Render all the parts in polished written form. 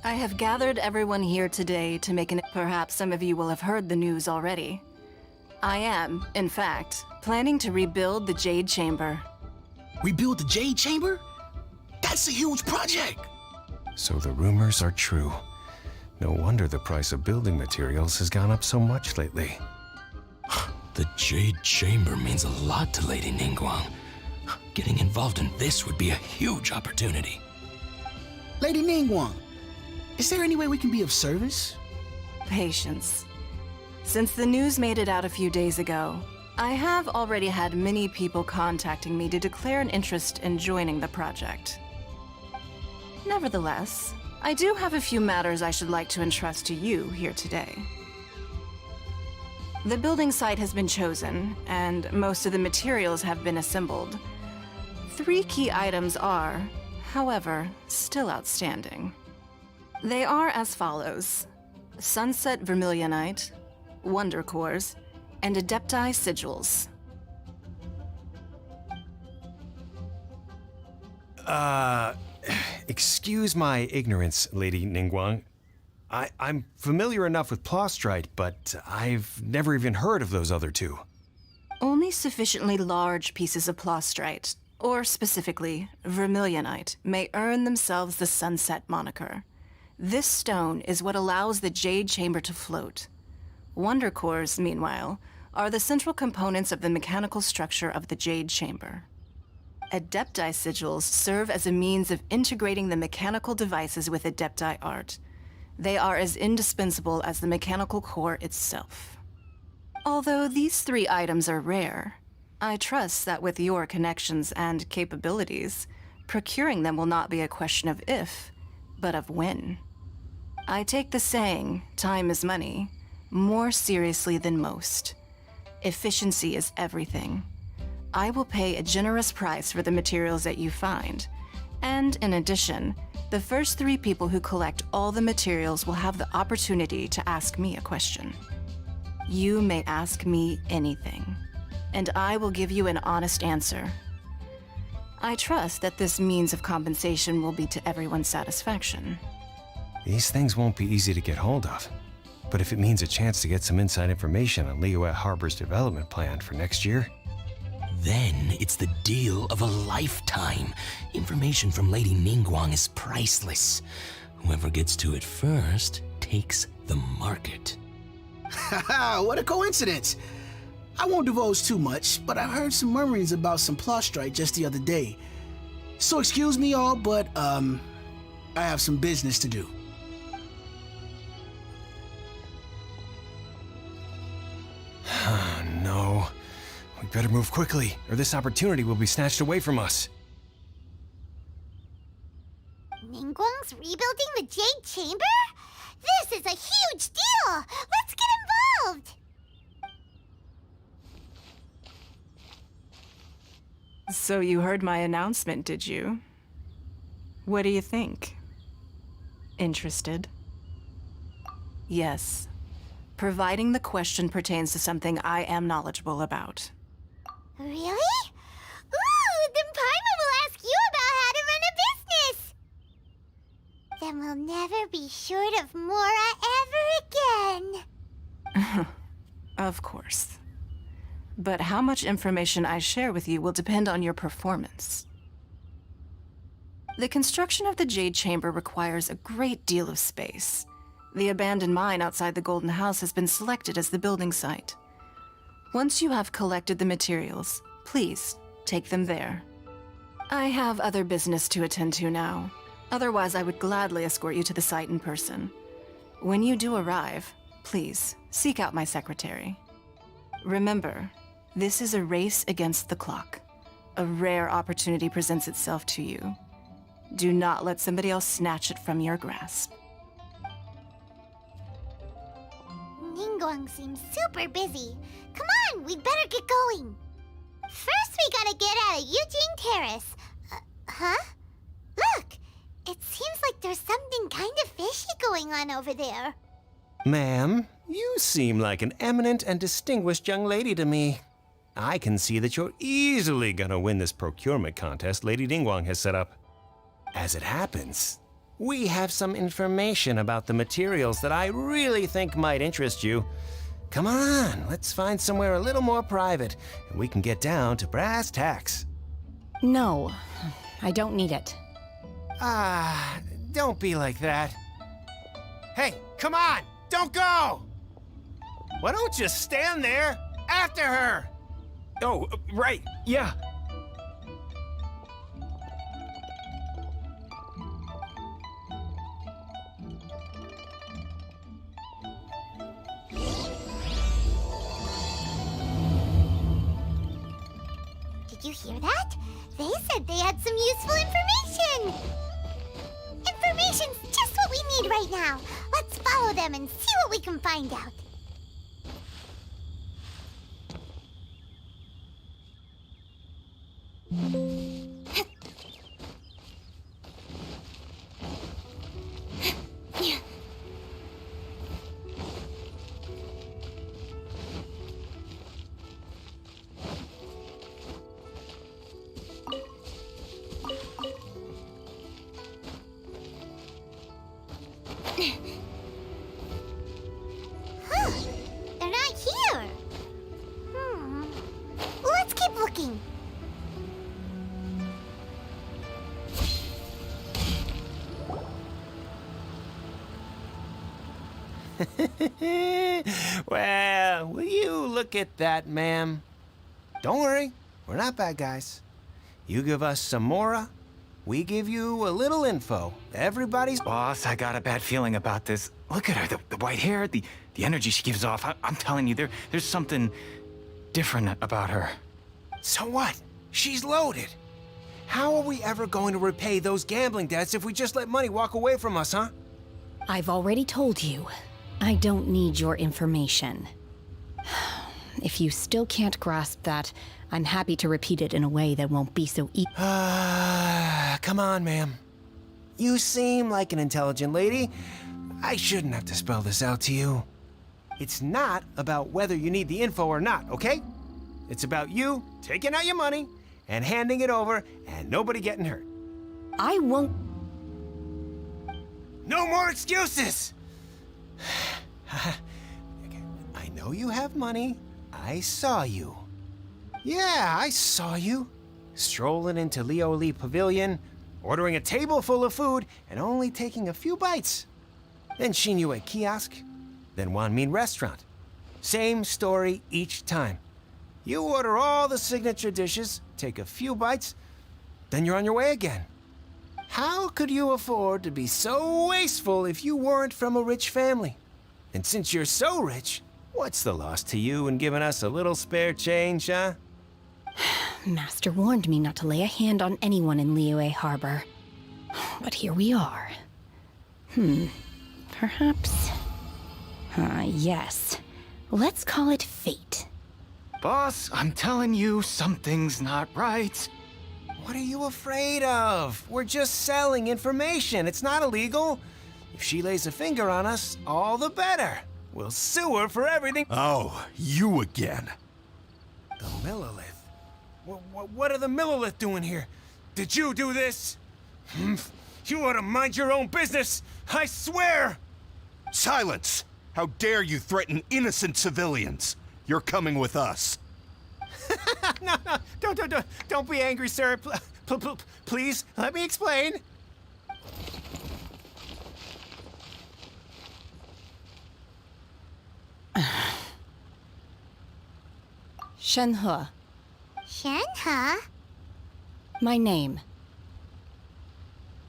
I have gathered everyone here today to make an... Perhaps some of you will have heard the news already. I am, in fact, planning to rebuild the Jade Chamber. Rebuild the Jade Chamber? That's a huge project! So the rumors are true. No wonder the price of building materials has gone up so much lately. The Jade Chamber means a lot to Lady Ningguang. Getting involved in this would be a huge opportunity. Lady Ningguang, is there any way we can be of service? Patience. Since the news made it out a few days ago, I have already had many people contacting me to declare an interest in joining the project. Nevertheless, I do have a few matters I should like to entrust to you here today. The building site has been chosen, and most of the materials have been assembled. 3 key items are, however, still outstanding. They are as follows: Sunset Vermilionite, Wonder Cores, and Adepti Sigils. Excuse my ignorance, Lady Ningguang. I'm familiar enough with Plostrite, but I've never even heard of those other 2. Only sufficiently large pieces of Plostrite, or specifically Vermilionite, may earn themselves the Sunset moniker. This stone is what allows the Jade Chamber to float. Wonder Cores, meanwhile, are the central components of the mechanical structure of the Jade Chamber. Adepti Sigils serve as a means of integrating the mechanical devices with Adepti art. They are as indispensable as the mechanical core itself. Although these 3 items are rare, I trust that with your connections and capabilities, procuring them will not be a question of if, but of when. I take the saying, time is money, more seriously than most. Efficiency is everything. I will pay a generous price for the materials that you find, and in addition, the first 3 people who collect all the materials will have the opportunity to ask me a question. You may ask me anything, and I will give you an honest answer. I trust that this means of compensation will be to everyone's satisfaction. These things won't be easy to get hold of. But if it means a chance to get some inside information on Liyue Harbor's development plan for next year... Then it's the deal of a lifetime. Information from Lady Ningguang is priceless. Whoever gets to it first takes the market. Haha, what a coincidence! I won't divulge too much, but I heard some murmurings about some Plostrite just the other day. So excuse me all, but I have some business to do. No. We better move quickly, or this opportunity will be snatched away from us. Ningguang's rebuilding the Jade Chamber? This is a huge deal! Let's get involved! So you heard my announcement, did you? What do you think? Interested? Yes. Providing the question pertains to something I am knowledgeable about. Really? Ooh, then Paimon will ask you about how to run a business! Then we'll never be short of Mora ever again. Of course. But how much information I share with you will depend on your performance. The construction of the Jade Chamber requires a great deal of space. The abandoned mine outside the Golden House has been selected as the building site. Once you have collected the materials, please take them there. I have other business to attend to now. Otherwise, I would gladly escort you to the site in person. When you do arrive, please seek out my secretary. Remember, this is a race against the clock. A rare opportunity presents itself to you. Do not let somebody else snatch it from your grasp. Ningguang seems super busy. Come on, we'd better get going. First, we gotta get out of Eugene Terrace. Huh? Look! It seems like there's something kind of fishy going on over there. Ma'am, you seem like an eminent and distinguished young lady to me. I can see that you're easily gonna win this procurement contest Lady Ningguang has set up. As it happens, We have some information about the materials that I really think might interest you. Come on, let's find somewhere a little more private, and we can get down to brass tacks. No, I don't need it. Ah, don't be like that. Hey, come on, don't go! Why don't you stand there after her? Oh, right, yeah. Did you hear that? They said they had some useful information! Information's just what we need right now. Let's follow them and see what we can find out. Huh, they're not here. Let's keep looking. Well, will you look at that, ma'am? Don't worry, we're not bad guys. You give us some mora, we give you a little info. Everybody's... Boss, I got a bad feeling about this. Look at her, the white hair, the energy she gives off. I'm telling you, there's something different about her. So what? She's loaded. How are we ever going to repay those gambling debts if we just let money walk away from us, huh? I've already told you, I don't need your information. If you still can't grasp that, I'm happy to repeat it in a way that won't be so Come on, ma'am. You seem like an intelligent lady. I shouldn't have to spell this out to you. It's not about whether you need the info or not, okay? It's about you taking out your money and handing it over and nobody getting hurt. I won't. No more excuses! I know you have money. I saw you. Yeah, I saw you. Strolling into Leo Lee Pavilion, ordering a table full of food, and only taking a few bites. Then Shinyu at kiosk, then Wanmin restaurant. Same story each time. You order all the signature dishes, take a few bites, then you're on your way again. How could you afford to be so wasteful if you weren't from a rich family? And since you're so rich, what's the loss to you in giving us a little spare change, huh? Master warned me not to lay a hand on anyone in Liyue Harbor. But here we are. Perhaps... yes. Let's call it fate. Boss, I'm telling you, something's not right. What are you afraid of? We're just selling information. It's not illegal. If she lays a finger on us, all the better. We'll sue her for everything. Oh, you again. The Millilith. What are the Millilith doing here? Did you do this? You ought to mind your own business. I swear. Silence! How dare you threaten innocent civilians? You're coming with us. No, don't be angry, sir. Please, let me explain. Shenhe, Shenhe? my name.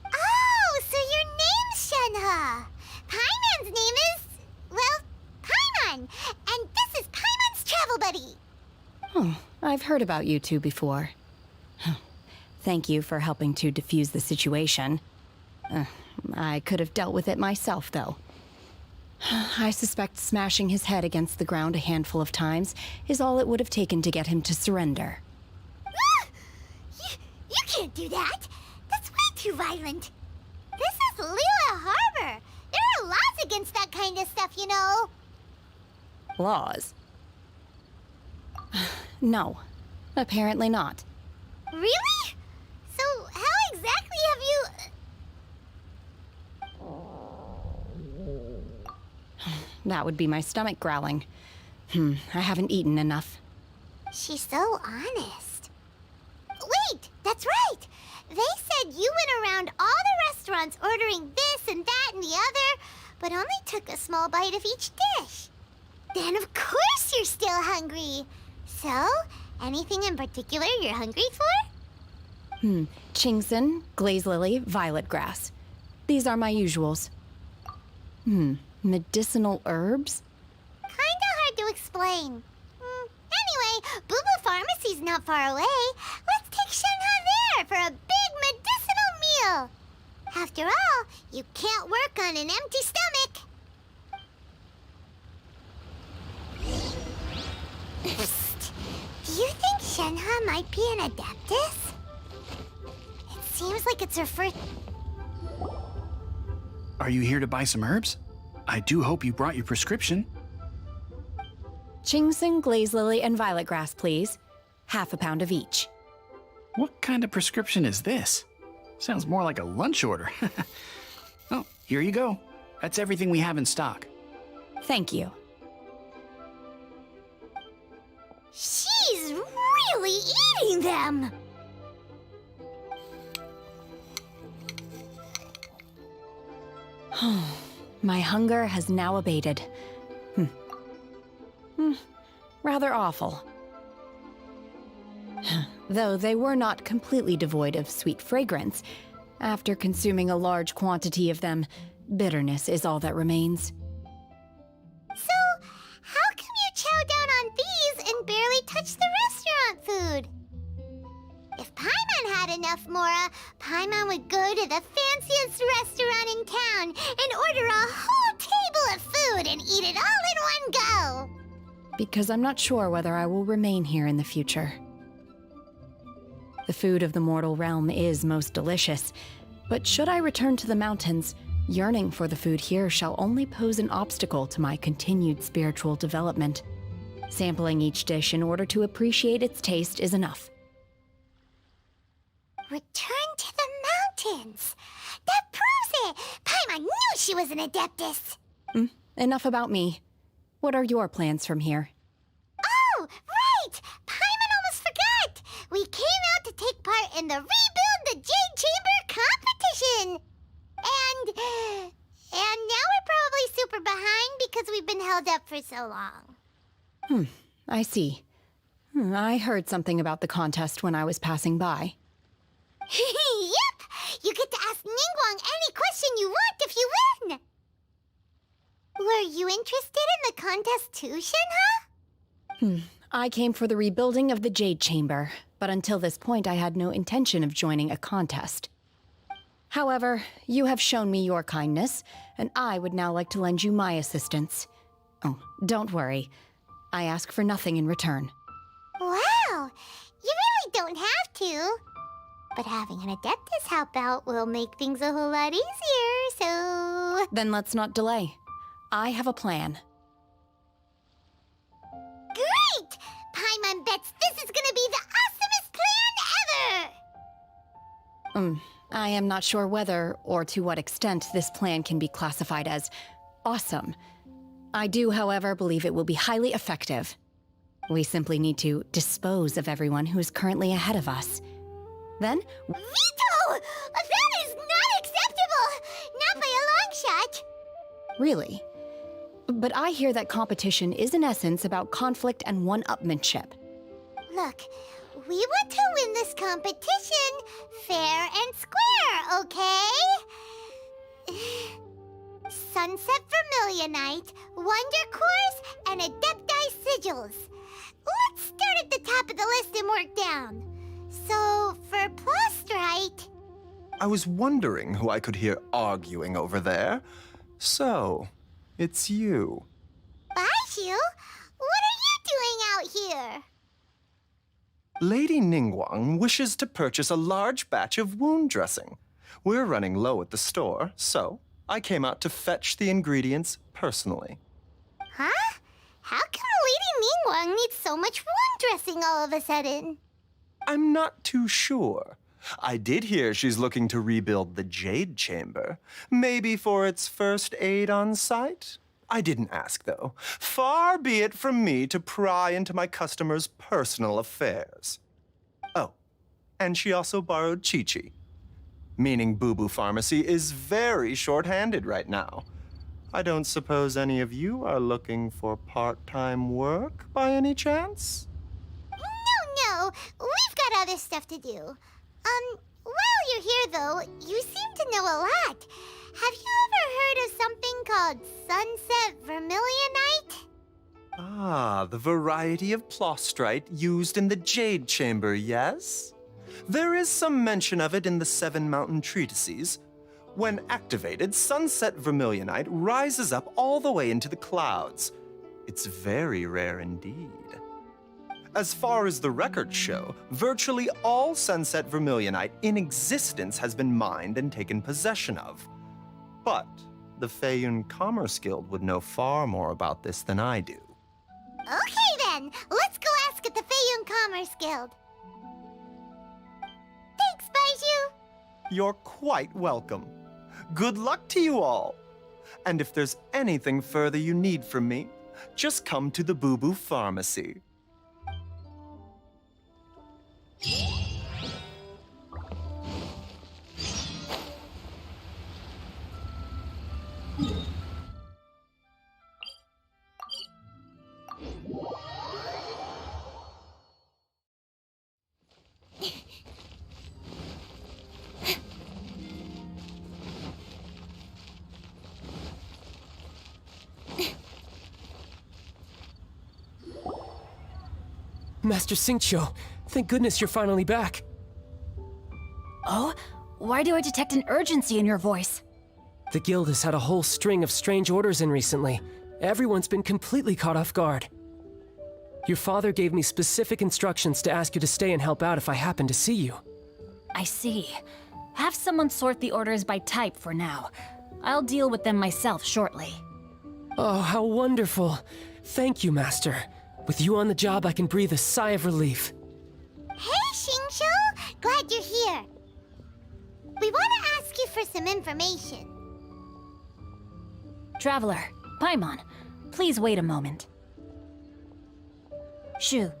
Oh, so your name's Shenhe. Paimon's name is, well, Paimon. And this is Paimon's travel buddy. Oh, I've heard about you two before. Thank you for helping to defuse the situation. I could have dealt with it myself, though. I suspect smashing his head against the ground a handful of times is all it would have taken to get him to surrender. You can't do that. That's way too violent. This is Liyue Harbor. There are laws against that kind of stuff, you know. Laws? No, apparently not. Really? So how exactly have you... that would be my stomach growling. I haven't eaten enough. She's so honest. Wait, that's right! They said you went around all the restaurants ordering this and that and the other, but only took a small bite of each dish. Then of course you're still hungry. So, anything in particular you're hungry for? Chingson, glaze lily, violet grass. These are my usuals. Medicinal herbs? Kinda hard to explain. Anyway, Booba Pharmacy's not far away. Let's take Shenhe there for a big medicinal meal. After all, you can't work on an empty stomach. Psst. Do you think Shenhe might be an Adeptus? It seems like it's her first... Are you here to buy some herbs? I do hope you brought your prescription. Chingson, glaze lily, and violet grass, please. Half a pound of each. What kind of prescription is this? Sounds more like a lunch order. Oh, here you go. That's everything we have in stock. Thank you. She's really eating them! My hunger has now abated. Rather awful. Though they were not completely devoid of sweet fragrance, after consuming a large quantity of them, bitterness is all that remains. So, how come you chow down on these and barely touch the restaurant food? If Paimon had enough Mora, Paimon would go to the fanciest restaurant in town and order a whole table of food and eat it all in one go. Because I'm not sure whether I will remain here in the future. The food of the mortal realm is most delicious, but should I return to the mountains, yearning for the food here shall only pose an obstacle to my continued spiritual development. Sampling each dish in order to appreciate its taste is enough. Return to the mountains! That proves it! Paimon knew she was an Adeptus! Enough about me. What are your plans from here? Oh, right! Paimon almost forgot! We came out to take part in the Rebuild the Jade Chamber competition! And now we're probably super behind because we've been held up for so long. I see. I heard something about the contest when I was passing by. Yep! You get to ask Ningguang any question you want if you win! Were you interested in the contest too, Shenhe? I came for the rebuilding of the Jade Chamber, but until this point I had no intention of joining a contest. However, you have shown me your kindness, and I would now like to lend you my assistance. Oh, don't worry. I ask for nothing in return. Wow! You really don't have to. But having an Adeptus help out will make things a whole lot easier, so... Then let's not delay. I have a plan. Great! Paimon bets this is gonna be the awesomest plan ever! I am not sure whether or to what extent this plan can be classified as awesome. I do, however, believe it will be highly effective. We simply need to dispose of everyone who is currently ahead of us. Then, Veto! That is not acceptable! Not by a long shot! really. But I hear that competition is in essence about conflict and one-upmanship. Look, we want to win this competition fair and square, okay? Sunset Vermilionite, Wonder Cores, and Adepti Sigils. Let's start at the top of the list and work down. So, for Plustrite... I was wondering who I could hear arguing over there. So, it's you. Baishu, what are you doing out here? Lady Ningguang wishes to purchase a large batch of wound dressing. We're running low at the store, so I came out to fetch the ingredients personally. Huh? How come Lady Ningguang needs so much wound dressing all of a sudden? I'm not too sure. I did hear she's looking to rebuild the Jade Chamber. Maybe for its first aid on site? I didn't ask, though. Far be it from me to pry into my customers' personal affairs. Oh, and she also borrowed Chi-Chi, meaning Boo Boo Pharmacy is very short-handed right now. I don't suppose any of you are looking for part-time work by any chance? No, we've got other stuff to do. While you're here, though, you seem to know a lot. Have you ever heard of something called Sunset Vermilionite? Ah, the variety of plostrite used in the Jade Chamber, yes? There is some mention of it in the Seven Mountain Treatises. When activated, Sunset Vermilionite rises up all the way into the clouds. It's very rare indeed. As far as the records show, virtually all Sunset Vermilionite in existence has been mined and taken possession of. But the Feiyun Commerce Guild would know far more about this than I do. Okay then, let's go ask at the Feiyun Commerce Guild. Thanks, Baiju. You're quite welcome. Good luck to you all. And if there's anything further you need from me, just come to the Boo Boo Pharmacy. Master Xingqiu, thank goodness you're finally back. Oh? Why do I detect an urgency in your voice? The guild has had a whole string of strange orders in recently. Everyone's been completely caught off guard. Your father gave me specific instructions to ask you to stay and help out if I happen to see you. I see. Have someone sort the orders by type for now. I'll deal with them myself shortly. Oh, how wonderful. Thank you, Master. With you on the job, I can breathe a sigh of relief. Hey, Xingqiu! Glad you're here. We want to ask you for some information. Traveler, Paimon, please wait a moment. Shu,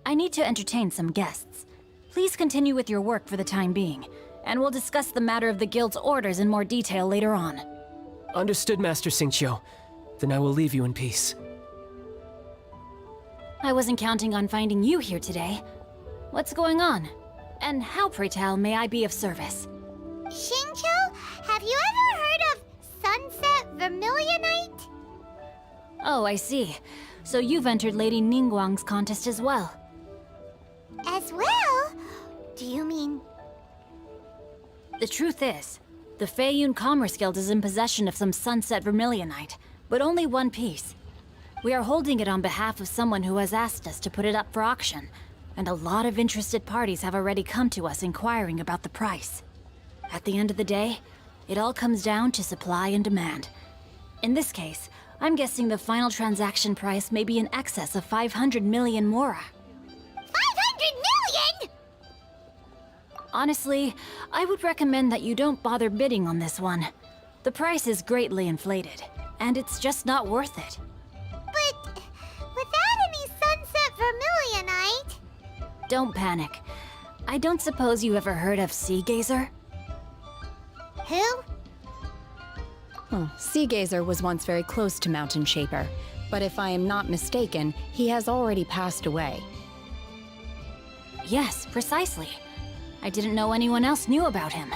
I need to entertain some guests. Please continue with your work for the time being, and we'll discuss the matter of the guild's orders in more detail later on. Understood, Master Xingqiu. Then I will leave you in peace. I wasn't counting on finding you here today. What's going on? And how, pray tell, may I be of service? Xingqiu, have you ever heard of Sunset Vermilionite? Oh, I see. So you've entered Lady Ningguang's contest as well. As well? Do you mean... The truth is, the Feiyun Commerce Guild is in possession of some Sunset Vermilionite, but only one piece. We are holding it on behalf of someone who has asked us to put it up for auction, and a lot of interested parties have already come to us inquiring about the price. At the end of the day, it all comes down to supply and demand. In this case, I'm guessing the final transaction price may be in excess of 500 million mora. 500 million?! Honestly, I would recommend that you don't bother bidding on this one. The price is greatly inflated, and it's just not worth it. But without any Sunset Vermilionite... Don't panic. I don't suppose you ever heard of Sea Gazer? Who? Oh, Sea Gazer was once very close to Mountain Shaper, but if I am not mistaken, he has already passed away. Yes, precisely. I didn't know anyone else knew about him.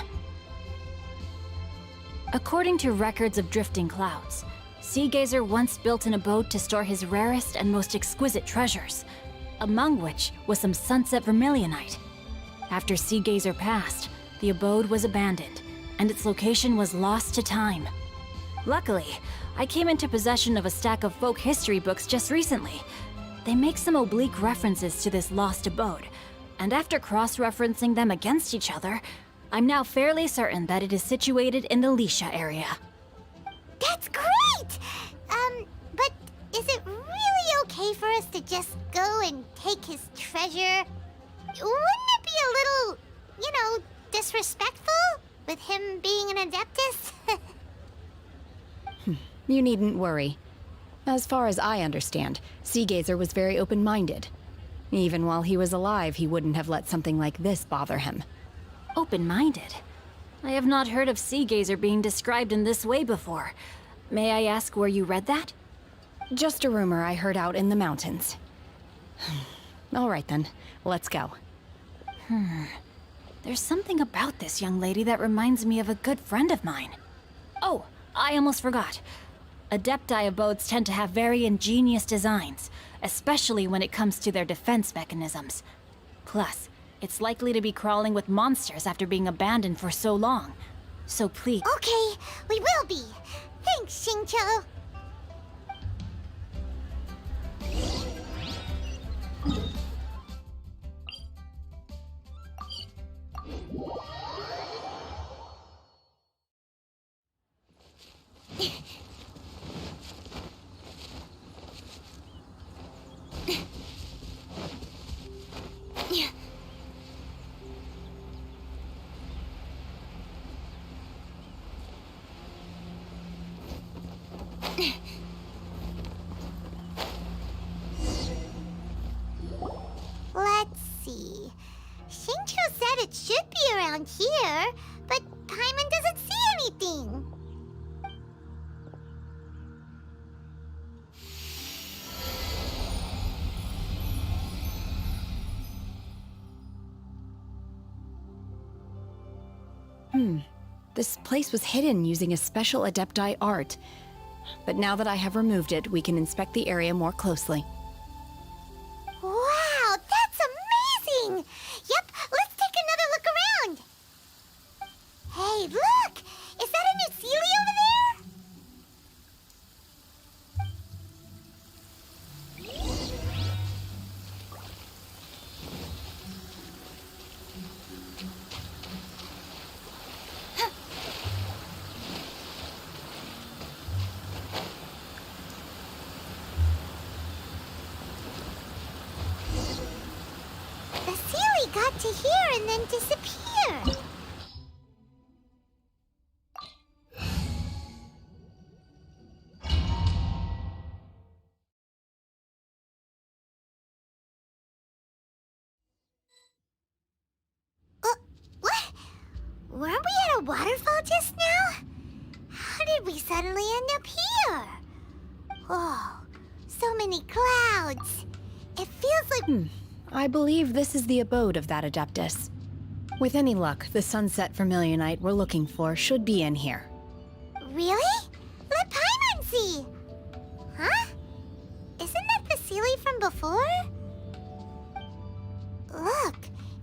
According to records of drifting clouds, Sea Gazer once built an abode to store his rarest and most exquisite treasures, among which was some Sunset Vermilionite. After Sea Gazer passed, the abode was abandoned, and its location was lost to time. Luckily, I came into possession of a stack of folk history books just recently. They make some oblique references to this lost abode, and after cross-referencing them against each other, I'm now fairly certain that it is situated in the Lisha area. That's great! But is it really okay for us to just go and take his treasure? Wouldn't it be a little, disrespectful with him being an Adeptus? You needn't worry. As far as I understand, Seagazer was very open-minded. Even while he was alive, he wouldn't have let something like this bother him. Open-minded? I have not heard of Seagazer being described in this way before. May I ask where you read that? Just a rumor I heard out in the mountains. All right then, let's go. There's something about this young lady that reminds me of a good friend of mine. Oh, I almost forgot. Adepti abodes tend to have very ingenious designs, especially when it comes to their defense mechanisms. Plus, it's likely to be crawling with monsters after being abandoned for so long. So please... Okay, we will be. Thanks, Xingqiu. Let's see. Xingqiu said it should be around here, but Paimon doesn't see anything. This place was hidden using a special Adepti art. But now that I have removed it, we can inspect the area more closely. Wow, that's amazing! Yep, let's take another look around. Hey, look! Is that a new Sealy over there? The Sealy got to here and then disappeared. What? Weren't we at a waterfall just now? How did we suddenly end up here? Oh, so many clouds. It feels like... I believe this is the abode of that Adeptus. With any luck, the sunset Vermilionite we're looking for should be in here. Really? Let Paimon see! Huh? Isn't that the Sealy from before? Look,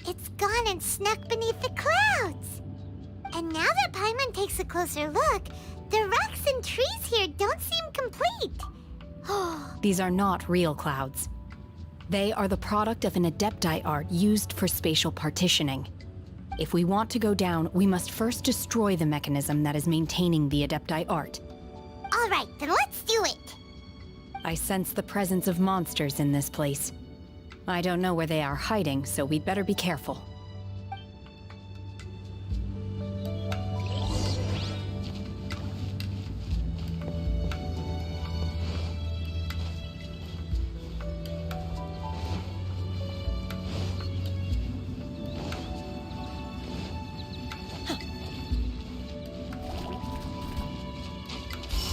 it's gone and snuck beneath the clouds. And now that Paimon takes a closer look, the rocks and trees here don't seem complete. These are not real clouds. They are the product of an Adepti art used for spatial partitioning. If we want to go down, we must first destroy the mechanism that is maintaining the Adepti art. All right, then let's do it. I sense the presence of monsters in this place. I don't know where they are hiding, so we'd better be careful.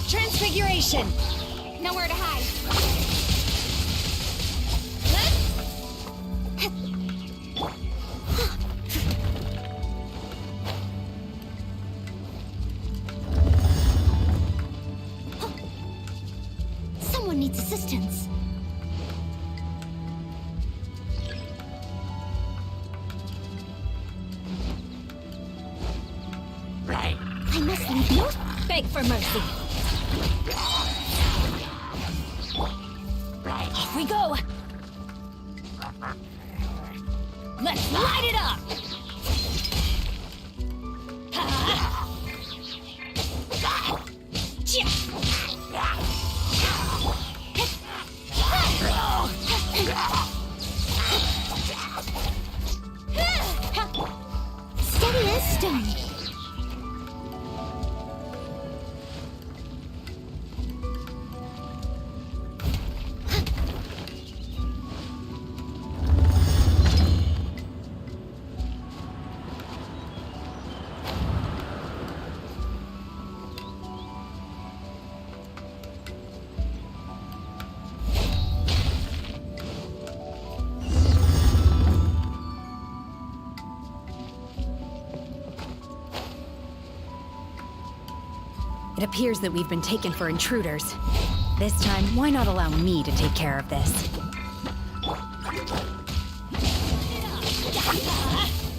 Transfiguration! Nowhere to hide. Someone needs assistance. I must leave no... Beg for mercy. Off we go! Let's light it up! Steady as stone. It appears that we've been taken for intruders. This time, why not allow me to take care of this?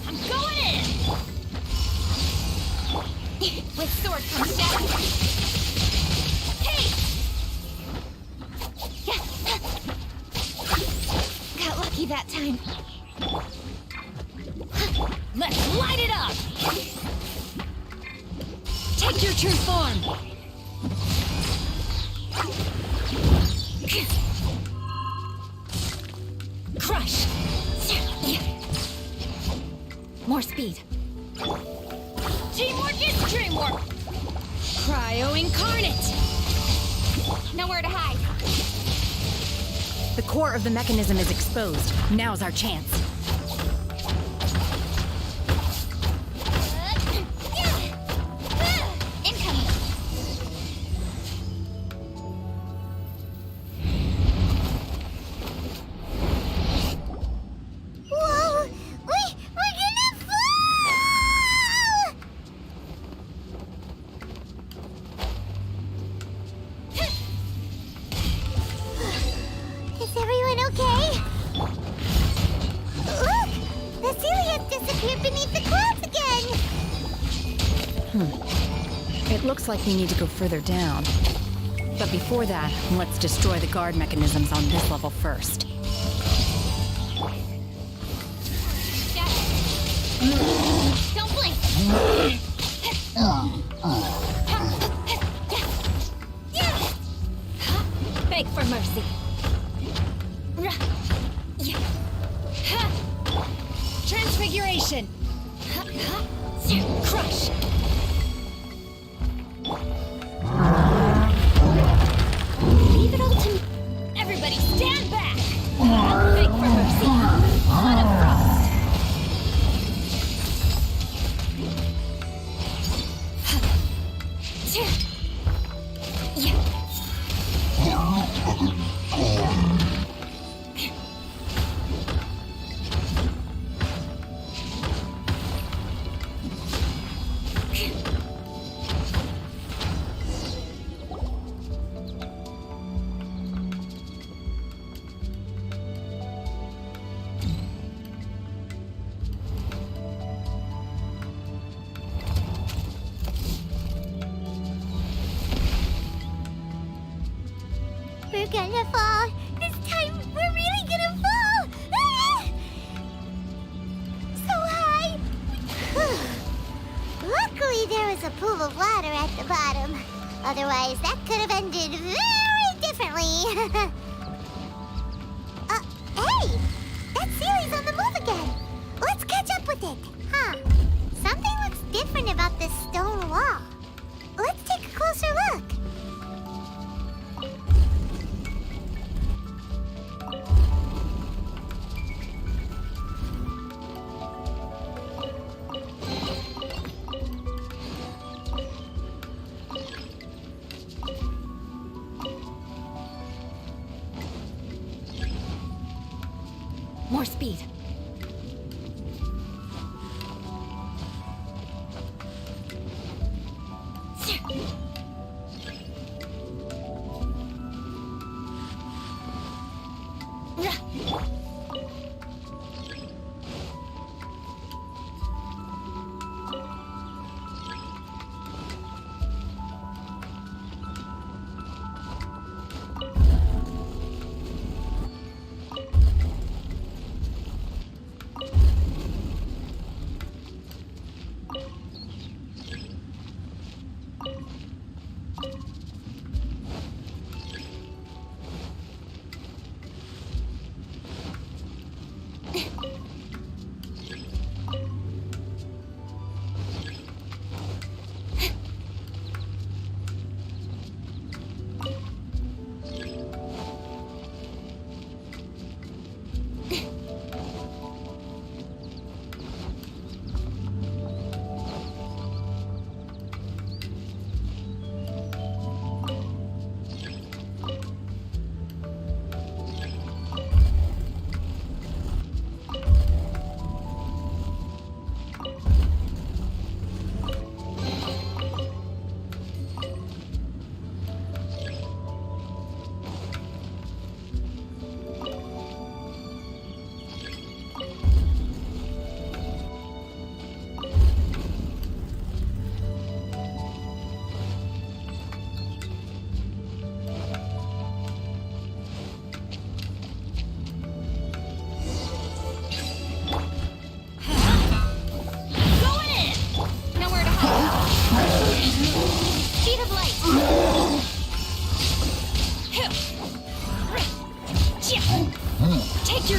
I'm going in! With sword comes shadow. Hey! Got lucky that time. Let's light it up! Take your true form! Crush! More speed. Teamwork is dreamwork! Cryo incarnate! Nowhere to hide. The core of the mechanism is exposed. Now's our chance. Incoming! Whoa! We're gonna fall! Is everyone okay? Look! The Celia's disappeared beneath the clouds again! It looks like we need to go further down. But before that, let's destroy the guard mechanisms on this level first. Don't blink! Beg for mercy. Transfiguration! Crush! Leave it all to me. Everybody stand back! Beg for mercy. Blood of frost! We're gonna fall. This time, we're really gonna fall. Ah! So high. Luckily, there was a pool of water at the bottom. Otherwise, that could have ended very differently. Hey! That Sealy's on the move again. Let's catch up with it. Huh. Something looks different about this stone wall. Let's take a closer look. More speed.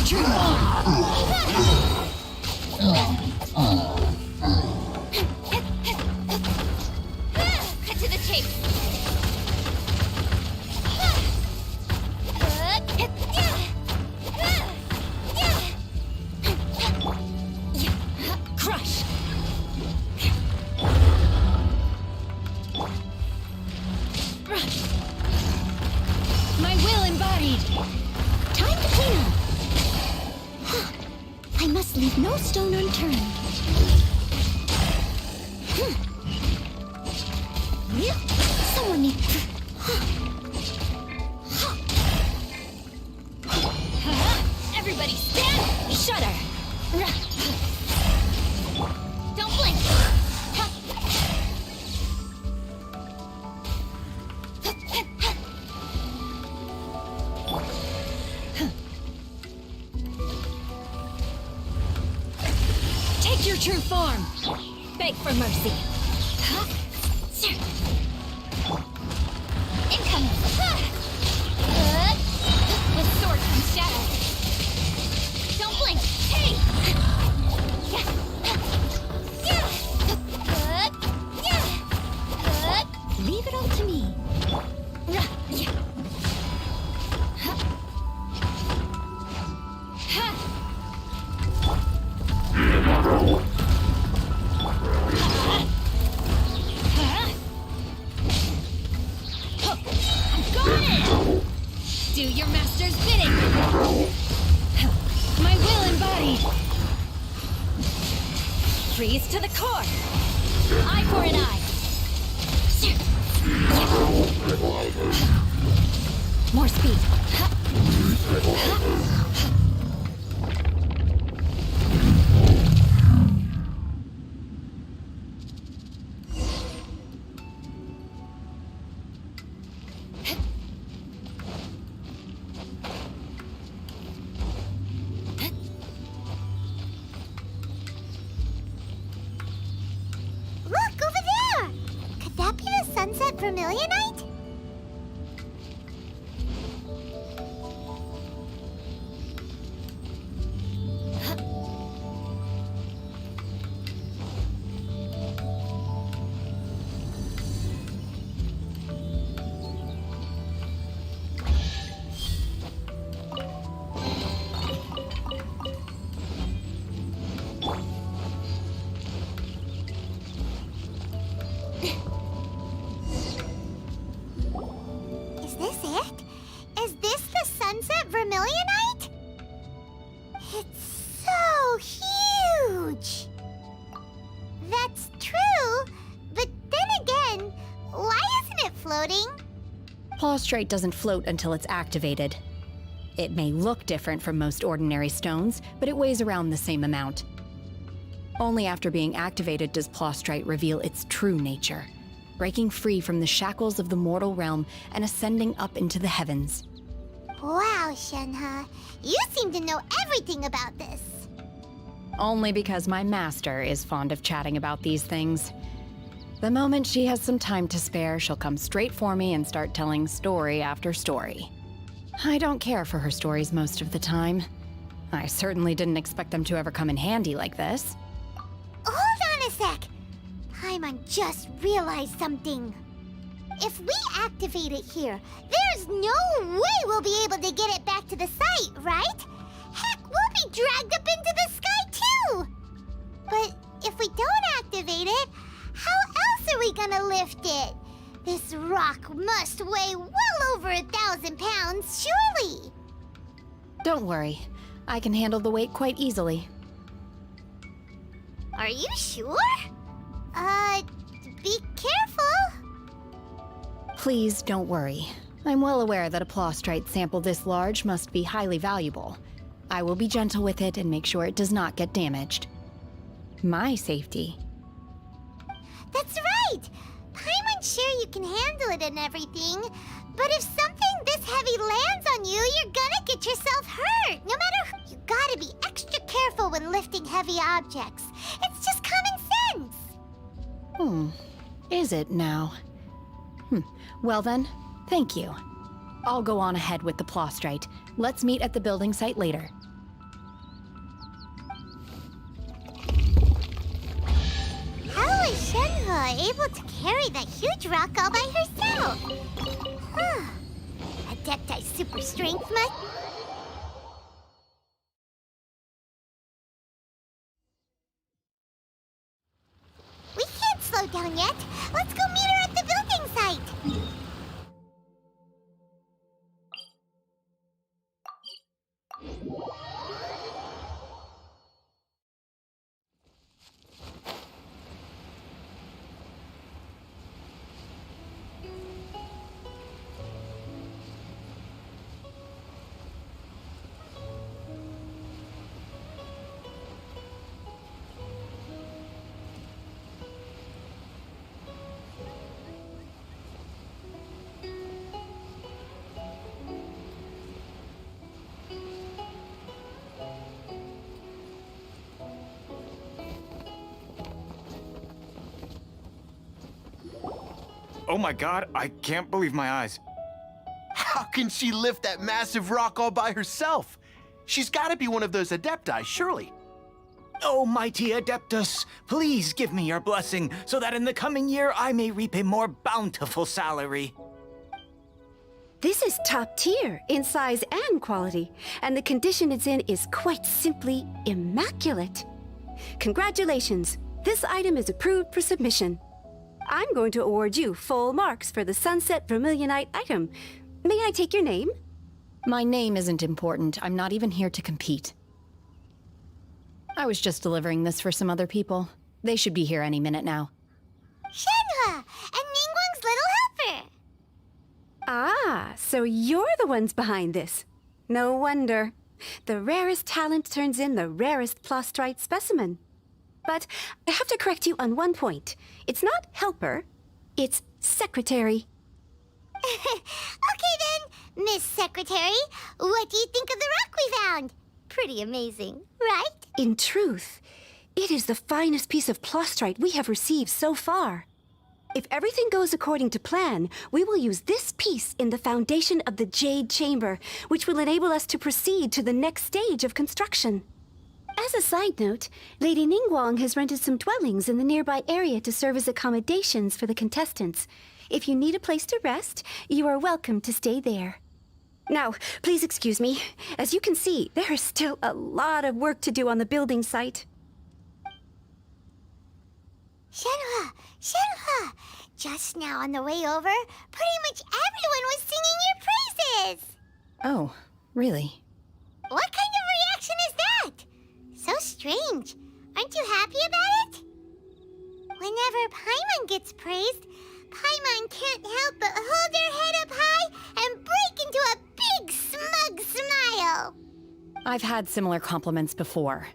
true form! Cut to the chase! Crush! My will embodied! Time to clean up. I must leave no stone unturned. Someone needs... Everybody stand! Shudder! Don't blink! Take your true form! Beg for mercy! Incoming! With sword comes shadow! Don't blink! Hey! Leave it all to me. Do your master's bidding! My will embodied! Freeze to the core! Eye for an eye! More speed! Look, over there! Could that be the sunset vermilionite? Is this it? Is this the sunset vermilionite? It's so huge! That's true, but then again, why isn't it floating? Plaustrite doesn't float until it's activated. It may look different from most ordinary stones, but it weighs around the same amount. Only after being activated does Plaustrite reveal its true nature, breaking free from the shackles of the mortal realm and ascending up into the heavens. Wow, Shenhe, you seem to know everything about this. Only because my master is fond of chatting about these things. The moment she has some time to spare, she'll come straight for me and start telling story after story. I don't care for her stories most of the time. I certainly didn't expect them to ever come in handy like this. Hold on a sec. Paimon just realized something. If we activate it here, there's no way we'll be able to get it back to the site, right? Heck, we'll be dragged up into the sky too! But if we don't activate it, how else are we gonna lift it? This rock must weigh well over 1,000 pounds, surely! Don't worry. I can handle the weight quite easily. Are you sure? Be careful! Please don't worry. I'm well aware that a plaustrite sample this large must be highly valuable. I will be gentle with it and make sure it does not get damaged. My safety. That's right! Paimon's sure you can handle it and everything, but if something this heavy lands on you, you're gonna get yourself hurt, no matter who. You gotta be extra careful when lifting heavy objects. It's just common sense. Is it now? Well then, thank you. I'll go on ahead with the plaustrite. Let's meet at the building site later. able to carry that huge rock all by herself. Huh. Adepti super strength must... We can't slow down yet. Let's go meet her at the building site. Oh my god, I can't believe my eyes. How can she lift that massive rock all by herself? She's got to be one of those Adepti, surely. Oh, mighty Adeptus, please give me your blessing so that in the coming year I may reap a more bountiful salary. This is top tier in size and quality, and the condition it's in is quite simply immaculate. Congratulations, this item is approved for submission. I'm going to award you full marks for the Sunset Vermilionite item. May I take your name? My name isn't important. I'm not even here to compete. I was just delivering this for some other people. They should be here any minute now. Shenhua and Ningguang's little helper. Ah, so you're the ones behind this. No wonder. The rarest talent turns in the rarest Plostrite specimen. But I have to correct you on one point. It's not helper, it's secretary. Okay then, Miss Secretary, what do you think of the rock we found? Pretty amazing, right? In truth, it is the finest piece of Plostrite we have received so far. If everything goes according to plan, we will use this piece in the foundation of the Jade Chamber, which will enable us to proceed to the next stage of construction. As a side note, Lady Ningguang has rented some dwellings in the nearby area to serve as accommodations for the contestants. If you need a place to rest, you are welcome to stay there. Now, please excuse me. As you can see, there is still a lot of work to do on the building site. Shenhua! Shenhua! Just now on the way over, pretty much everyone was singing your praises! Oh, really? What kind of reaction is that? So strange. Aren't you happy about it? Whenever Paimon gets praised, Paimon can't help but hold her head up high and break into a big smug smile. I've had similar compliments before.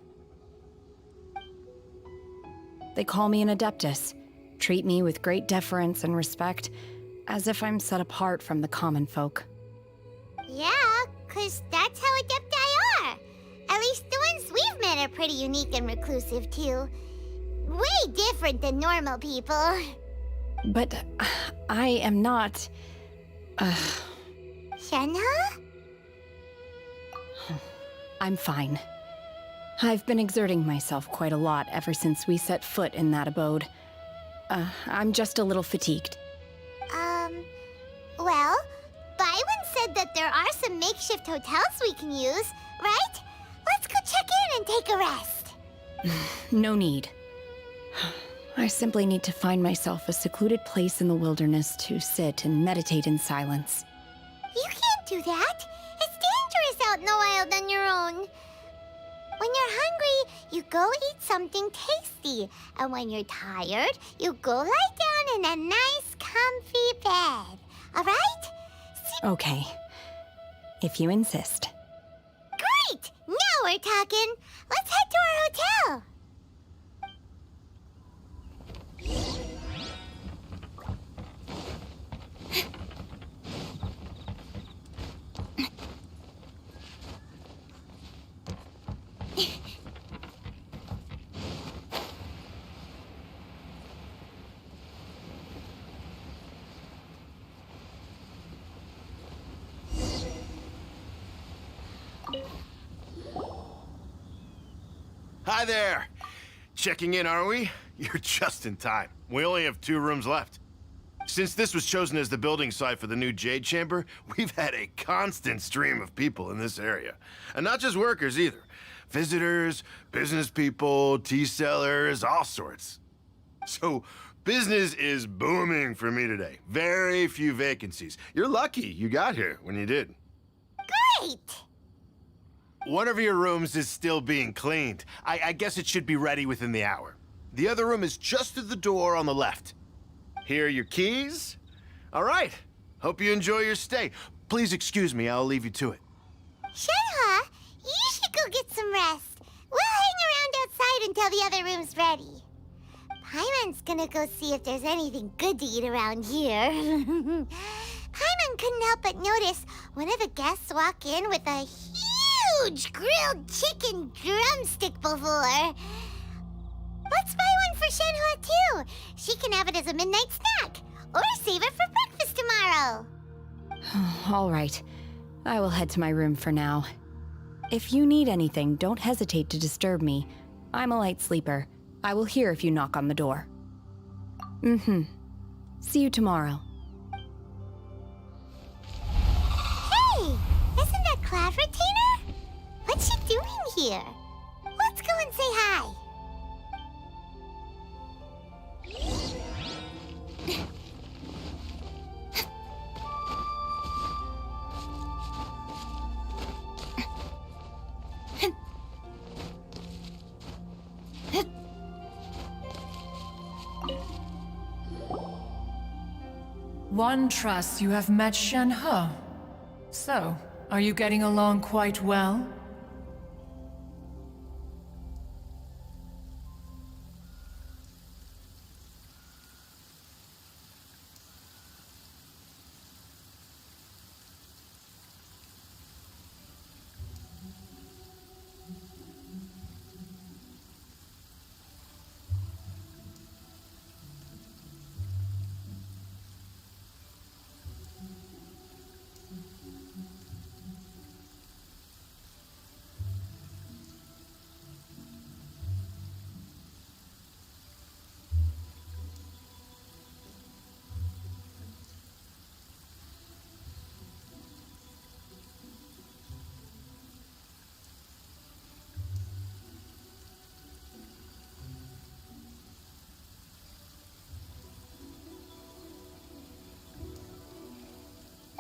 They call me an Adeptus, treat me with great deference and respect, as if I'm set apart from the common folk. Yeah, 'cause that's how Adepti are. At least the ones we've met are pretty unique and reclusive, too. Way different than normal people. But I am not... Shenhua? I'm fine. I've been exerting myself quite a lot ever since we set foot in that abode. I'm just a little fatigued. Well, Byron said that there are some makeshift hotels we can use, right? Let's go check in and take a rest. No need. I simply need to find myself a secluded place in the wilderness to sit and meditate in silence. You can't do that. It's dangerous out in the wild on your own. When you're hungry, you go eat something tasty. And when you're tired, you go lie down in a nice, comfy bed. All right? Okay. If you insist. Great! Now we're talking. Let's head to our hotel. Hi there. Checking in, are we? You're just in time. We only have 2 rooms left. Since this was chosen as the building site for the new Jade Chamber, we've had a constant stream of people in this area. And not just workers either. Visitors, business people, tea sellers, all sorts. So, business is booming for me today. Very few vacancies. You're lucky you got here when you did. Great! One of your rooms is still being cleaned. I guess it should be ready within the hour. The other room is just through the door on the left. Here are your keys. All right. Hope you enjoy your stay. Please excuse me, I'll leave you to it. Shenhe, you should go get some rest. We'll hang around outside until the other room's ready. Paimon's gonna go see if there's anything good to eat around here. Paimon couldn't help but notice one of the guests walk in with a huge grilled chicken drumstick before. Let's buy one for Shenhe too. She can have it as a midnight snack, or save it for breakfast tomorrow. All right. I will head to my room for now. If you need anything, don't hesitate to disturb me. I'm a light sleeper. I will hear if you knock on the door. See you tomorrow. Hey! Isn't that Cloud Retainer? What's she doing here? Let's go and say hi. One trusts you have met Shenhe. So, are you getting along quite well?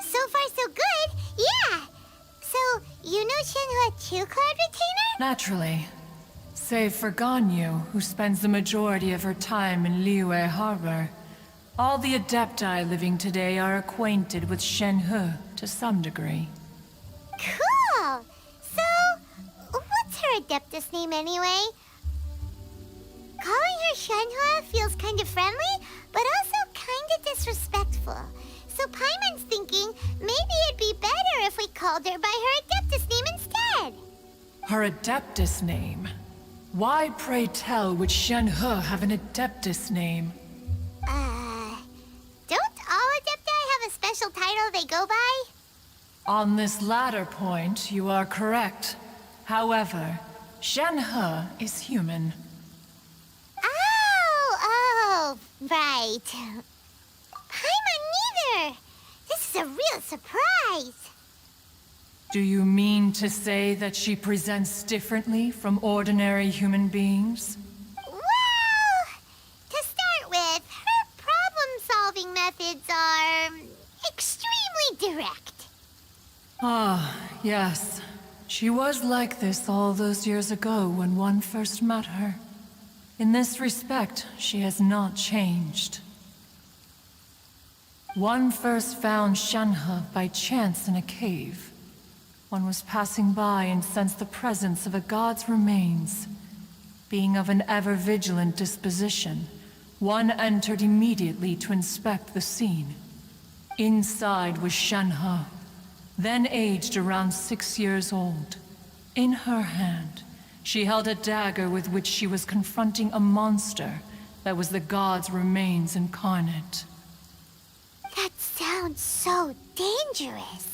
So far, so good. Yeah. So, you know Shenhe too, Cloud Retainer? Naturally. Save for Ganyu, who spends the majority of her time in Liyue Harbor. All the Adepti living today are acquainted with Shenhe to some degree. Cool. So, what's her Adeptus name anyway? Calling her Shenhe feels kind of friendly, but also kind of disrespectful. So Paimon's thinking maybe it'd be better if we called her by her Adeptus name instead. Her Adeptus name? Why, pray tell, would Shenhe have an Adeptus name? Don't all Adepti have a special title they go by? On this latter point, you are correct. However, Shenhe is human. Oh, right. Paimon neither. This is a real surprise. Do you mean to say that she presents differently from ordinary human beings? Well, to start with, her problem-solving methods are extremely direct. Ah, yes. She was like this all those years ago when one first met her. In this respect, she has not changed. One first found Shenhe by chance in a cave. One was passing by and sensed the presence of a god's remains. Being of an ever-vigilant disposition, one entered immediately to inspect the scene. Inside was Shenhe, then aged around 6 years old. In her hand, she held a dagger with which she was confronting a monster that was the god's remains incarnate. That sounds so dangerous.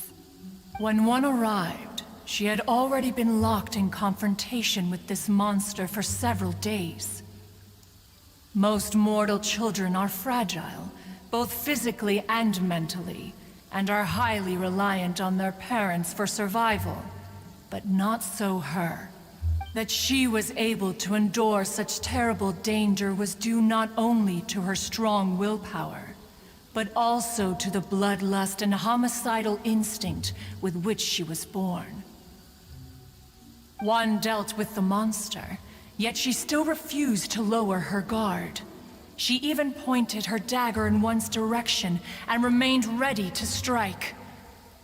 When one arrived, she had already been locked in confrontation with this monster for several days. Most mortal children are fragile, both physically and mentally, and are highly reliant on their parents for survival. But not so her. That she was able to endure such terrible danger was due not only to her strong willpower, but also to the bloodlust and homicidal instinct with which she was born. One dealt with the monster, yet she still refused to lower her guard. She even pointed her dagger in one's direction and remained ready to strike.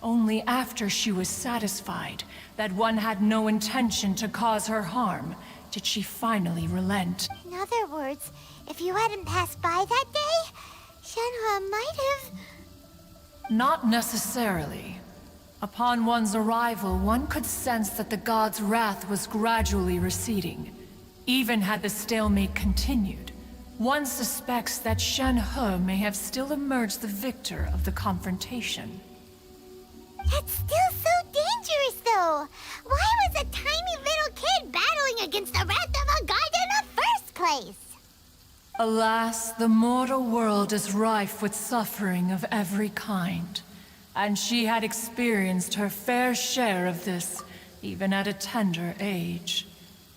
Only after she was satisfied that one had no intention to cause her harm did she finally relent. In other words, if you hadn't passed by that day, Shenhua might have... Not necessarily. Upon one's arrival, one could sense that the god's wrath was gradually receding. Even had the stalemate continued, one suspects that Shenhe may have still emerged the victor of the confrontation. That's still so dangerous, though. Why was a tiny little kid battling against the wrath of a god in the first place? Alas, the mortal world is rife with suffering of every kind, and she had experienced her fair share of this, even at a tender age.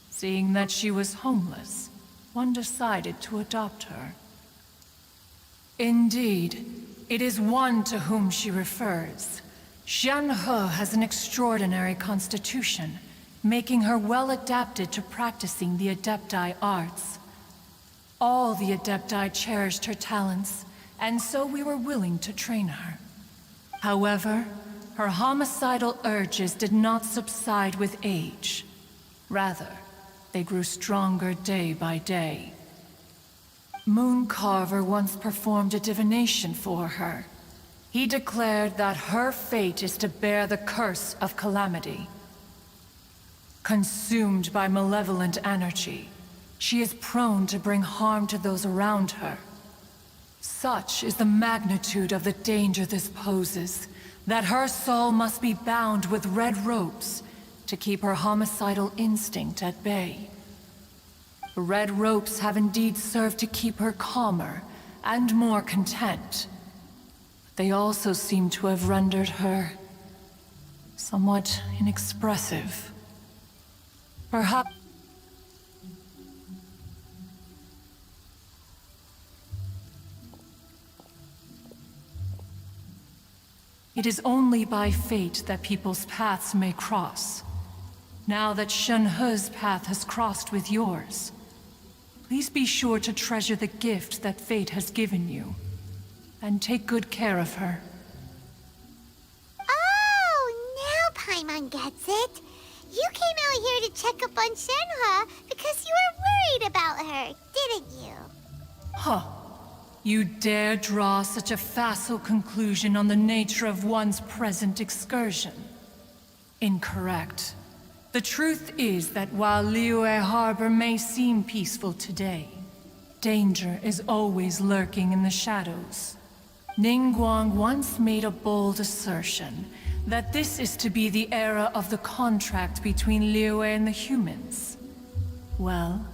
Seeing that she was homeless, one decided to adopt her. Indeed, it is one to whom she refers. Shenhe has an extraordinary constitution, making her well adapted to practicing the Adepti arts. All the Adepti cherished her talents, and so we were willing to train her. However, her homicidal urges did not subside with age. Rather, they grew stronger day by day. Mooncarver once performed a divination for her. He declared that her fate is to bear the curse of calamity. Consumed by malevolent energy, she is prone to bring harm to those around her. Such is the magnitude of the danger this poses, that her soul must be bound with red ropes to keep her homicidal instinct at bay. The red ropes have indeed served to keep her calmer and more content. They also seem to have rendered her somewhat inexpressive. Perhaps... It is only by fate that people's paths may cross. Now that Shenhe's path has crossed with yours, please be sure to treasure the gift that fate has given you, and take good care of her. Oh, now Paimon gets it. You came out here to check up on Shenhe because you were worried about her, didn't you? Huh. You dare draw such a facile conclusion on the nature of one's present excursion? Incorrect. The truth is that while Liyue Harbor may seem peaceful today, danger is always lurking in the shadows. Ningguang once made a bold assertion that this is to be the era of the contract between Liyue and the humans. Well,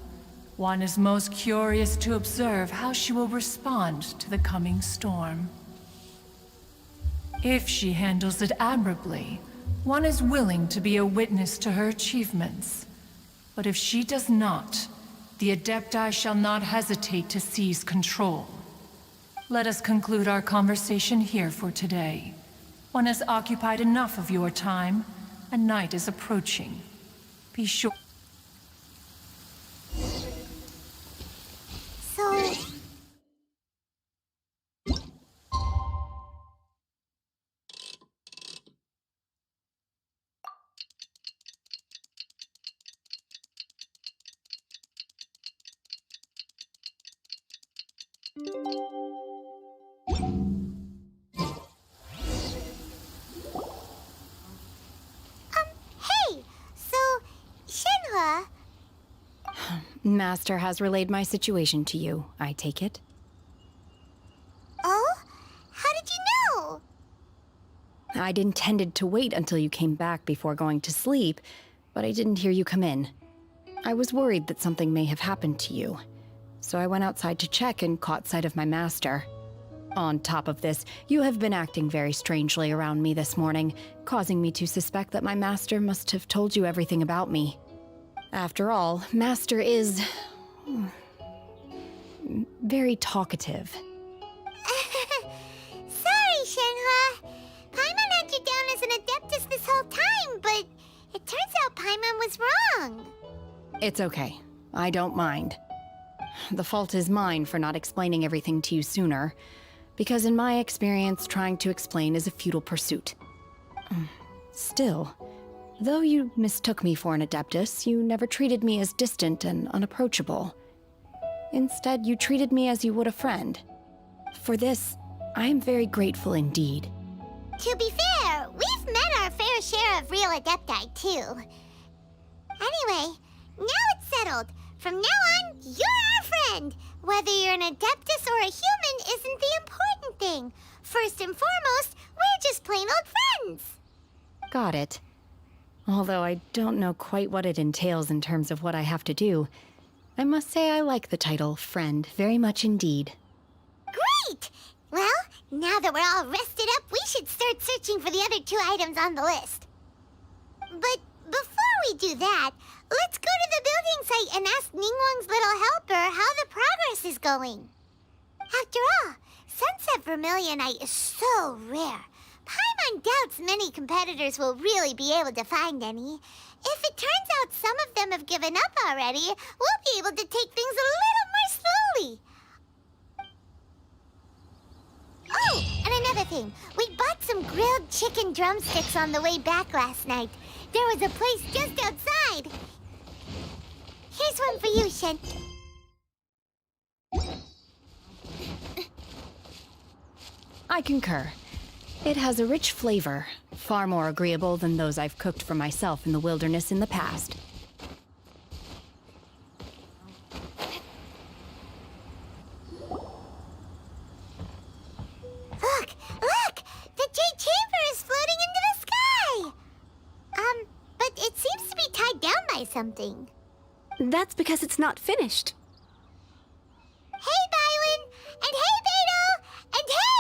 one is most curious to observe how she will respond to the coming storm. If she handles it admirably, one is willing to be a witness to her achievements. But if she does not, the Adepti shall not hesitate to seize control. Let us conclude our conversation here for today. One has occupied enough of your time, and night is approaching. Be sure... So... hey! So, Shenhua... Master has relayed my situation to you, I take it. Oh? How did you know? I'd intended to wait until you came back before going to sleep, but I didn't hear you come in. I was worried that something may have happened to you. so I went outside to check and caught sight of my master. On top of this, you have been acting very strangely around me this morning, causing me to suspect that my master must have told you everything about me. After all, master is very talkative. Sorry, Shenhua. Paimon had you down as an Adeptus this whole time, but it turns out Paimon was wrong. It's okay. I don't mind. The fault is mine for not explaining everything to you sooner, because in my experience, trying to explain is a futile pursuit. Still, though you mistook me for an Adeptus, you never treated me as distant and unapproachable. Instead, you treated me as you would a friend. For this, I am very grateful indeed. To be fair, we've met our fair share of real Adepti, too. Anyway, now it's settled. From now on, you're our friend. Whether you're an Adeptus or a human isn't the important thing. First and foremost, we're just plain old friends. Got it. Although I don't know quite what it entails in terms of what I have to do, I must say I like the title friend very much indeed. Great! Well, now that we're all rested up, we should start searching for the other 2 items on the list. But before we do that, let's go to the building site and ask Ningguang's little helper how the progress is going. After all, Sunset Vermilionite is so rare. Paimon doubts many competitors will really be able to find any. If it turns out some of them have given up already, we'll be able to take things a little more slowly. Oh, and another thing. We bought some grilled chicken drumsticks on the way back last night. There was a place just outside. Here's one for you, Shen. I concur. It has a rich flavor, far more agreeable than those I've cooked for myself in the wilderness in the past. Look! Look! The Jade Chamber is floating into the sky! But it seems to be tied down by something. That's because it's not finished. Hey, Bylin! And hey, Beto! And hey,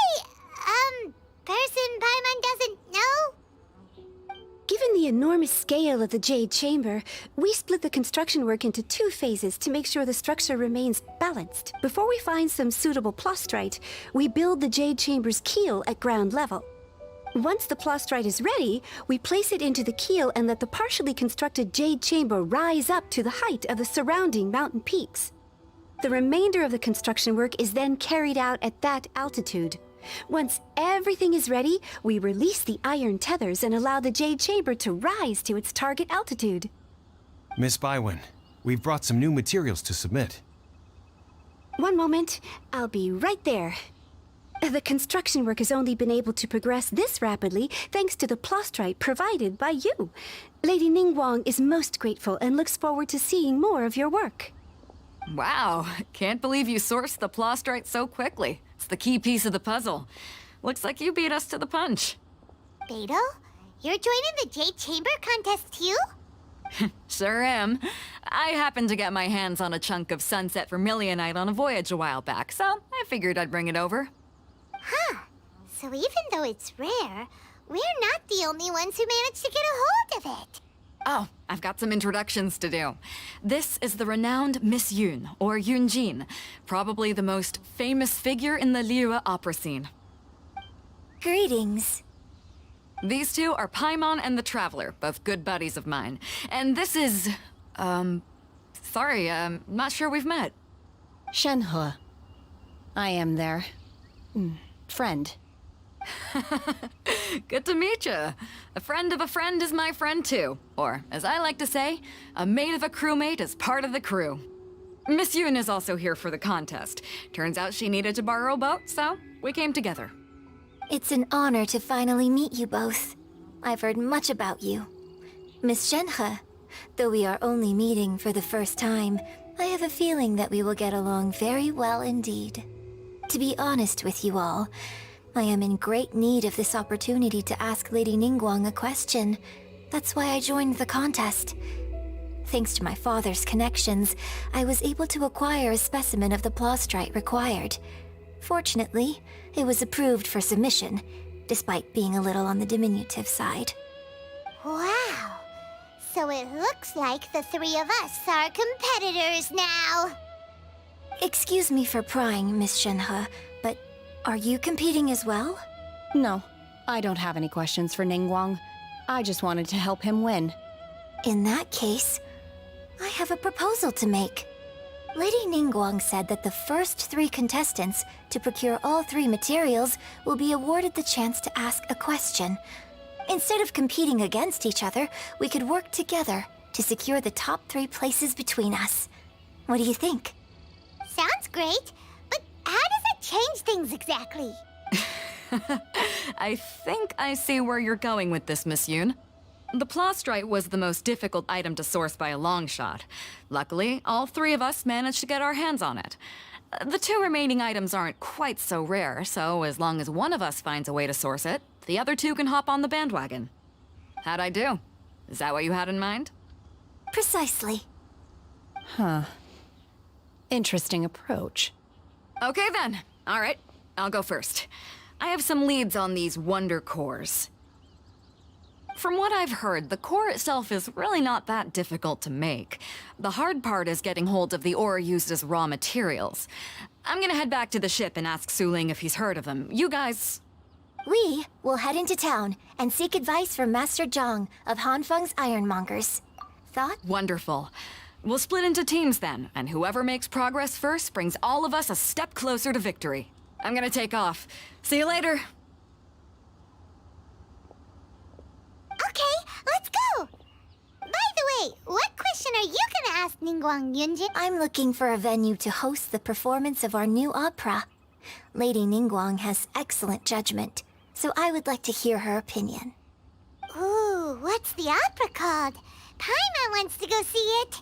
person Paimon doesn't know? Given the enormous scale of the Jade Chamber, we split the construction work into 2 phases to make sure the structure remains balanced. Before we find some suitable plastrite, we build the Jade Chamber's keel at ground level. Once the plastrite is ready, we place it into the keel and let the partially constructed Jade Chamber rise up to the height of the surrounding mountain peaks. The remainder of the construction work is then carried out at that altitude. Once everything is ready, we release the iron tethers and allow the Jade Chamber to rise to its target altitude. Miss Bywin, we've brought some new materials to submit. One moment, I'll be right there. The construction work has only been able to progress this rapidly thanks to the plastrite provided by you. Lady Ningguang is most grateful and looks forward to seeing more of your work. Wow, can't believe you sourced the plastrite so quickly. It's the key piece of the puzzle. Looks like you beat us to the punch. Beto, you're joining the Jade Chamber contest too? Sure am. I happened to get my hands on a chunk of Sunset Vermilionite on a voyage a while back, so I figured I'd bring it over. Huh. So even though it's rare, we're not the only ones who managed to get a hold of it. Oh, I've got some introductions to do. This is the renowned Miss Yun, or Yunjin, probably the most famous figure in the Liyue opera scene. Greetings. These 2 are Paimon and the Traveler, both good buddies of mine. And this is... sorry, not sure we've met. Shenhua. I am their... friend. Good to meet you. A friend of a friend is my friend too. Or, as I like to say, a mate of a crewmate is part of the crew. Miss Yun is also here for the contest. Turns out she needed to borrow a boat, so we came together. It's an honor to finally meet you both. I've heard much about you. Miss Shenhe, though we are only meeting for the first time, I have a feeling that we will get along very well indeed. To be honest with you all, I am in great need of this opportunity to ask Lady Ningguang a question. That's why I joined the contest. Thanks to my father's connections, I was able to acquire a specimen of the plastrite required. Fortunately, it was approved for submission, despite being a little on the diminutive side. Wow. So it looks like the three of us are competitors now. Excuse me for prying, Miss Shenhe, but are you competing as well? No, I don't have any questions for Ningguang. I just wanted to help him win. In that case, I have a proposal to make. Lady Ningguang said that the first 3 contestants to procure all 3 materials will be awarded the chance to ask a question. Instead of competing against each other, we could work together to secure the top 3 places between us. What do you think? Sounds great, but how does it change things exactly? I think I see where you're going with this, Miss Yoon. The plastrite was the most difficult item to source by a long shot. Luckily, all 3 of us managed to get our hands on it. The 2 remaining items aren't quite so rare, so as long as one of us finds a way to source it, the other 2 can hop on the bandwagon. How'd I do? Is that what you had in mind? Precisely. Huh. Interesting approach. Okay then. All right, I'll go first. I have some leads on these wonder cores. From what I've heard, the core itself is really not that difficult to make. The hard part is getting hold of the ore used as raw materials. I'm gonna head back to the ship and ask Suling if he's heard of them. You guys... We will head into town and seek advice from Master Zhang of Hanfeng's Ironmongers. Thought? Wonderful. We'll split into teams then, and whoever makes progress first brings all of us a step closer to victory. I'm gonna take off. See you later. Okay, let's go! By the way, what question are you gonna ask Ningguang Yunjin? I'm looking for a venue to host the performance of our new opera. Lady Ningguang has excellent judgment, so I would like to hear her opinion. Ooh, what's the opera called? Paimon wants to go see it.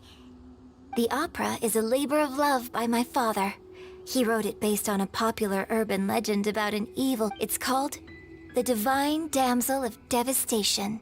The opera is a labor of love by my father. He wrote it based on a popular urban legend about an evil. It's called The Divine Damsel of Devastation.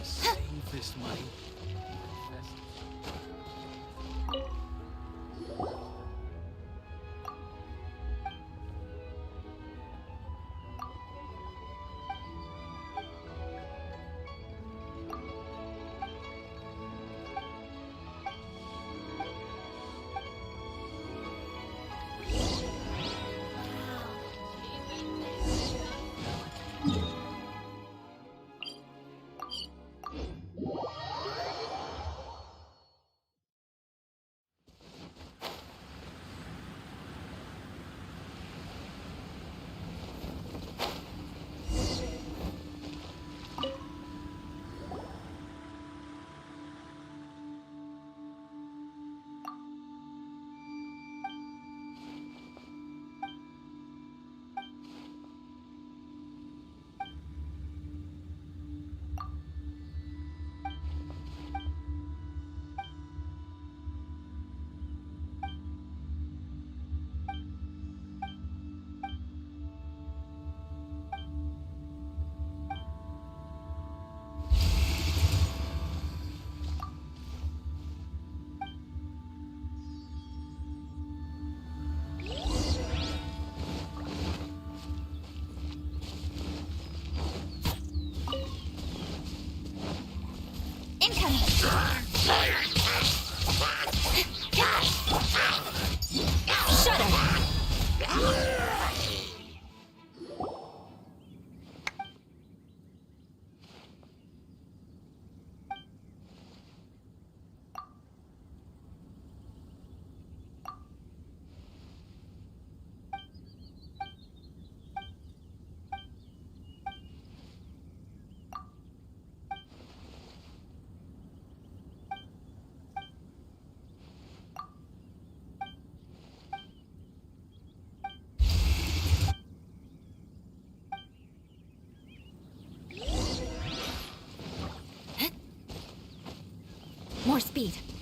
Save this money. More speed.